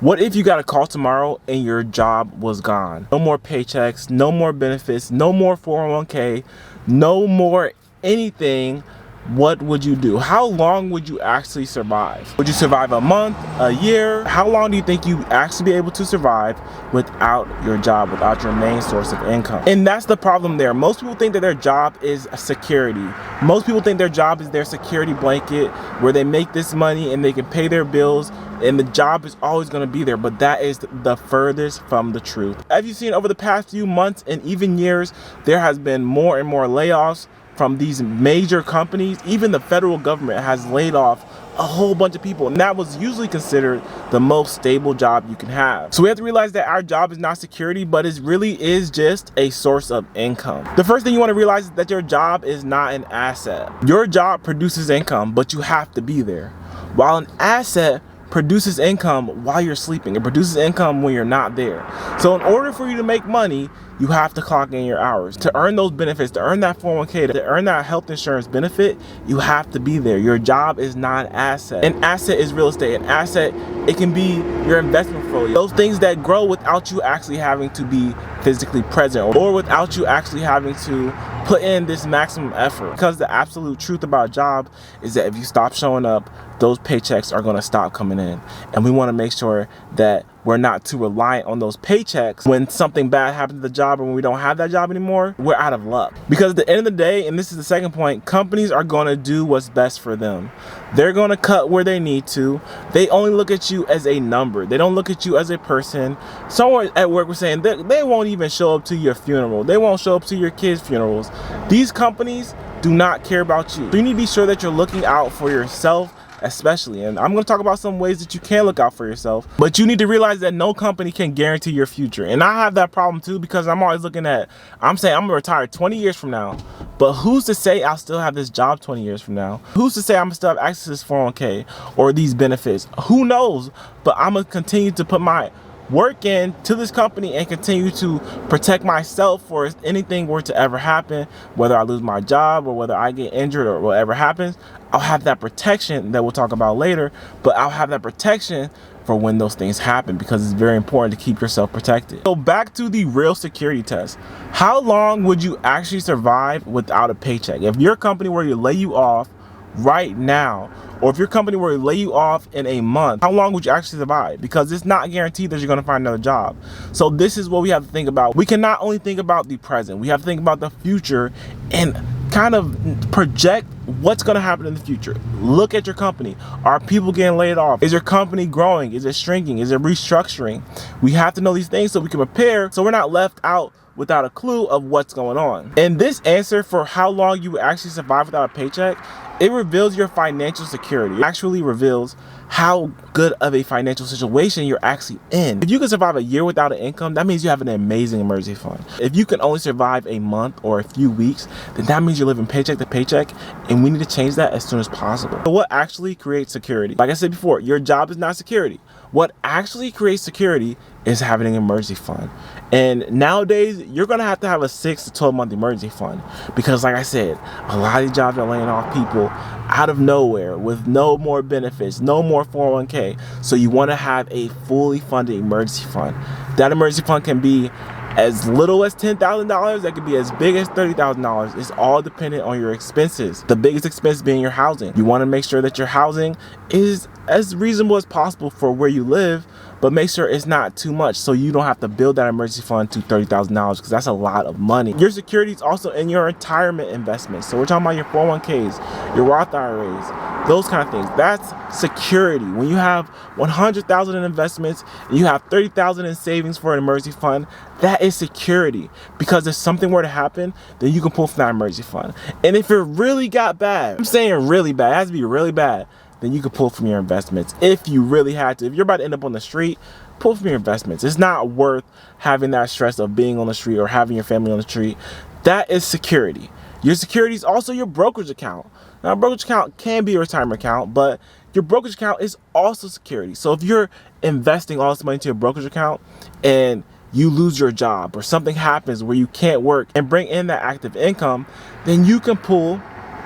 What if you got a call tomorrow and your job was gone? No more paychecks, no more benefits, no more 401k, no more anything. What would you do? How long would you actually survive? Would you survive a month, a year? How long do you think you actually be able to survive without your job, without your main source of income? And that's the problem there. Most people think that their job is security. Most people think their job is their security blanket where they make this money and they can pay their bills and the job is always going to be there, but that is the furthest from the truth. As you've seen over the past few months and even years, there has been more and more layoffs from these major companies. Even the federal government has laid off a whole bunch of people, and that was usually considered the most stable job you can have. So we have to realize that our job is not security, but it really is just a source of income. The first thing you want to realize is that your job is not an asset. Your job produces income, but you have to be there. While an asset produces income while you're sleeping. It produces income when you're not there. So in order for you to make money, you have to clock in your hours. To earn those benefits, to earn that 401k, to earn that health insurance benefit, you have to be there. Your job is not an asset. An asset is real estate. An asset, it can be your investment portfolio. Those things that grow without you actually having to be physically present or without you actually having to put in this maximum effort. Because the absolute truth about a job is that if you stop showing up, those paychecks are going to stop coming in. And we want to make sure that we're not too reliant on those paychecks. When something bad happens to the job or when we don't have that job anymore, we're out of luck. Because at the end of the day, and this is the second point, companies are going to do what's best for them. They're going to cut where they need to. They only look at you as a number. They don't look at you as a person. Someone at work was saying they won't even show up to your funeral. They won't show up to your kids' funerals. These companies do not care about you. So you need to be sure that you're looking out for yourself, especially. And I'm going to talk about some ways that you can look out for yourself, but you need to realize that no company can guarantee your future. And I have that problem too, because I'm always looking at, I'm saying I'm going to retire 20 years from now, but who's to say I'll still have this job 20 years from now? Who's to say I'm going to still have access to this 401k or these benefits? Who knows? But I'm going to continue to put my work in to this company and continue to protect myself for if anything were to ever happen, whether I lose my job or whether I get injured or whatever happens. I'll have that protection that we'll talk about later, but I'll have that protection for when those things happen, because it's very important to keep yourself protected. So back to the real security test. How long would you actually survive without a paycheck? If your company were to lay you off right now, or if your company were to lay you off in a month, how long would you actually survive? Because it's not guaranteed that you're going to find another job. So this is what we have to think about. We can not only think about the present, we have to think about the future and kind of project what's going to happen in the future. Look at your company. Are people getting laid off? Is your company growing? Is it shrinking? Is it restructuring? We have to know these things so we can prepare, so we're not left out without a clue of what's going on. And this answer for how long you would actually survive without a paycheck, it reveals your financial security. It actually reveals how good of a financial situation you're actually in. If you can survive a year without an income, that means you have an amazing emergency fund. If you can only survive a month or a few weeks, then that means you're living paycheck to paycheck, and we need to change that as soon as possible. So what actually creates security? Like I said before, your job is not security. What actually creates security is having an emergency fund. And nowadays, you're gonna have to have a 6 to 12 month emergency fund, because like I said, a lot of these jobs are laying off people out of nowhere with no more benefits, no more 401k. So you wanna have a fully funded emergency fund. That emergency fund can be as little as $10,000, that could be as big as $30,000. It's all dependent on your expenses. The biggest expense being your housing. You want to make sure that your housing is as reasonable as possible for where you live, but make sure it's not too much so you don't have to build that emergency fund to $30,000, because that's a lot of money. Your security is also in your retirement investments. So we're talking about your 401ks, your Roth IRAs, those kind of things. That's security. When you have 100,000 in investments and you have 30,000 in savings for an emergency fund, that is security, because if something were to happen, then you can pull from that emergency fund. And if it really got bad, I'm saying really bad, it has to be really bad, then you can pull from your investments if you really had to. If you're about to end up on the street, pull from your investments. It's not worth having that stress of being on the street or having your family on the street. That is security. Your security is also your brokerage account. Now, a brokerage account can be a retirement account, but your brokerage account is also security. So if you're investing all this money into your brokerage account and you lose your job or something happens where you can't work and bring in that active income, then you can pull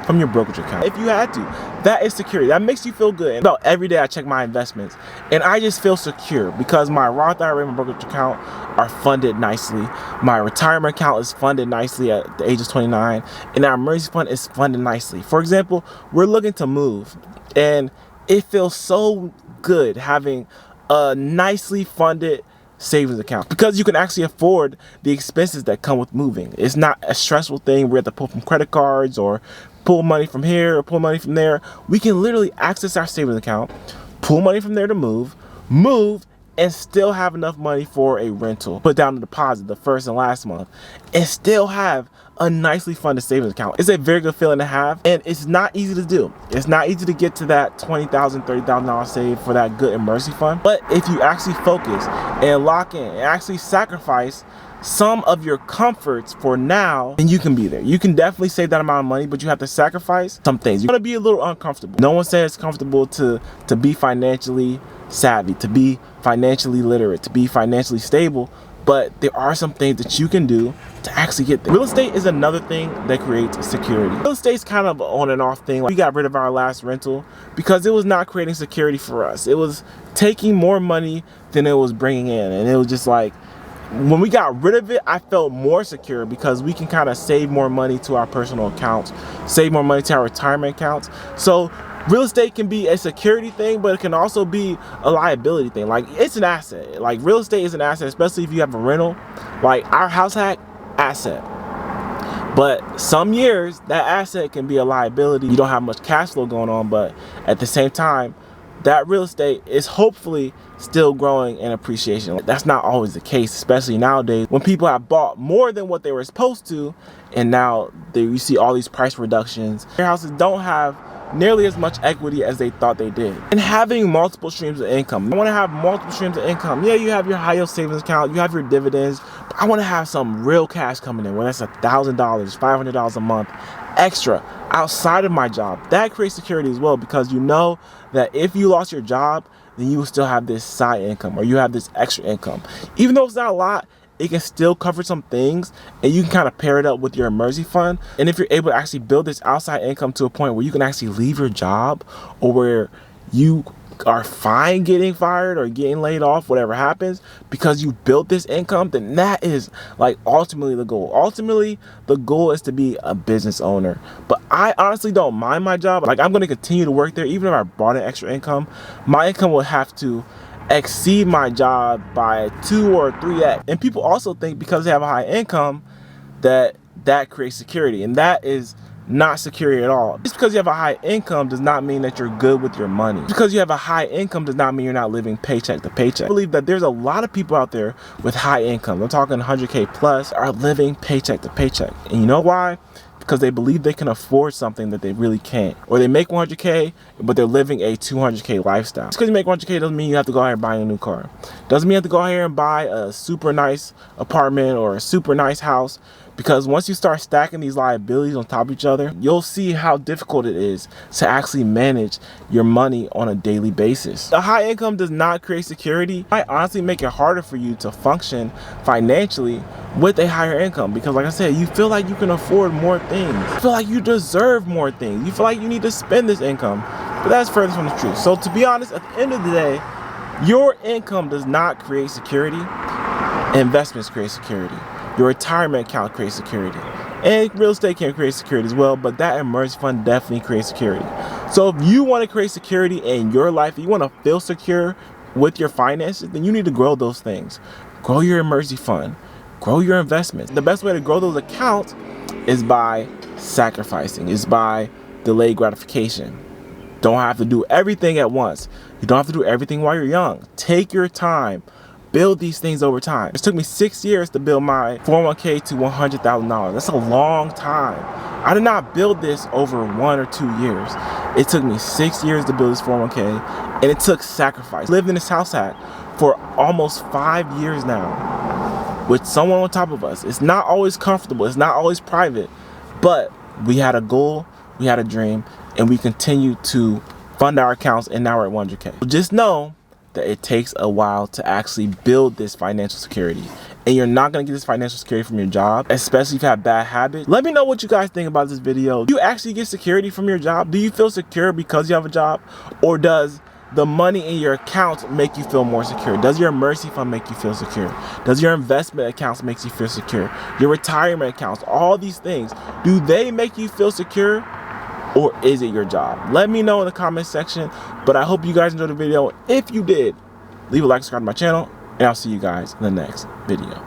from your brokerage account. If you had to, that is security. That makes you feel good. And about every day I check my investments and I just feel secure because my Roth IRA and my brokerage account are funded nicely. My retirement account is funded nicely at the age of 29, and our emergency fund is funded nicely. For example, we're looking to move, and it feels so good having a nicely funded savings account because you can actually afford the expenses that come with moving. It's not a stressful thing. We have to pull from credit cards or pull money from here or pull money from there. We can literally access our savings account, pull money from there to move, and still have enough money for a rental, put down a deposit the first and last month, and still have a nicely funded savings account. It's a very good feeling to have, and it's not easy to do. It's not easy to get to that $20,000, $30,000 save for that good emergency fund. But if you actually focus and lock in and actually sacrifice some of your comforts for now, then you can be there. You can definitely save that amount of money, but you have to sacrifice some things. You're gonna be a little uncomfortable. No one says it's comfortable to be financially savvy, to be financially literate, to be financially stable, but there are some things that you can do to actually get there. Real estate is another thing that creates security. Real estate's kind of an on and off thing. Like, we got rid of our last rental because it was not creating security for us. It was taking more money than it was bringing in, and it was just like, when we got rid of it, I felt more secure because we can kind of save more money to our personal accounts, save more money to our retirement accounts. So real estate can be a security thing, but it can also be a liability thing. Like, it's an asset. Like, real estate is an asset, especially if you have a rental. Like, our house hack, asset. But some years, that asset can be a liability. You don't have much cash flow going on, but at the same time, that real estate is hopefully still growing in appreciation. That's not always the case, especially nowadays when people have bought more than what they were supposed to, and now you see all these price reductions. Their houses don't have nearly as much equity as they thought they did. And having multiple streams of income. I want to have multiple streams of income. Yeah, you have your high yield savings account, you have your dividends, but I want to have some real cash coming in, whether that's $1,000, $500 a month extra outside of my job. That creates security as well, because you know that if you lost your job, then you will still have this side income, or you have this extra income. Even though it's not a lot, it can still cover some things, and you can kind of pair it up with your emergency fund. And if you're able to actually build this outside income to a point where you can actually leave your job, or where you are fine getting fired or getting laid off, whatever happens, because you built this income, then that is like ultimately the goal. Ultimately, the goal is to be a business owner. But I honestly don't mind my job. Like, I'm going to continue to work there. Even if I brought in extra income, my income will have to exceed my job by 2 or 3x. And people also think because they have a high income that creates security, and that is not security at all. Just because you have a high income does not mean that you're good with your money. Just because you have a high income does not mean you're not living paycheck to paycheck. I believe that there's a lot of people out there with high income, I'm talking 100K plus, are living paycheck to paycheck. And you know why? Because they believe they can afford something that they really can't. Or they make 100K, but they're living a 200K lifestyle. Just because you make 100K doesn't mean you have to go out here and buy a new car. Doesn't mean you have to go out here and buy a super nice apartment or a super nice house. Because once you start stacking these liabilities on top of each other, you'll see how difficult it is to actually manage your money on a daily basis. The high income does not create security. It might honestly make it harder for you to function financially with a higher income, because like I said, you feel like you can afford more things. You feel like you deserve more things. You feel like you need to spend this income. But that's further from the truth. So to be honest, at the end of the day, your income does not create security. Investments create security. Your retirement account creates security. And real estate can create security as well, but that emergency fund definitely creates security. So if you want to create security in your life, if you want to feel secure with your finances, then you need to grow those things. Grow your emergency fund. Grow your investments. The best way to grow those accounts is by sacrificing, is by delayed gratification. Don't have to do everything at once. You don't have to do everything while you're young. Take your time. Build these things over time. It took me 6 years to build my 401k to $100,000. That's a long time. I did not build this over 1 or 2 years. It took me 6 years to build this 401k, and it took sacrifice. I lived in this house hack for almost 5 years now with someone on top of us. It's not always comfortable. It's not always private, but we had a goal, we had a dream, and we continue to fund our accounts, and now we're at 100K. So just know that it takes a while to actually build this financial security. and you're not gonna get this financial security from your job, especially if you have bad habits. Let me know what you guys think about this video. Do you actually get security from your job? Do you feel secure because you have a job? Or does the money in your account make you feel more secure? Does your emergency fund make you feel secure? Does your investment accounts make you feel secure? Your retirement accounts, all these things, do they make you feel secure? Or is it your job? Let me know in the comment section. But I hope you guys enjoyed the video. If you did, leave a like, subscribe to my channel, and I'll see you guys in the next video.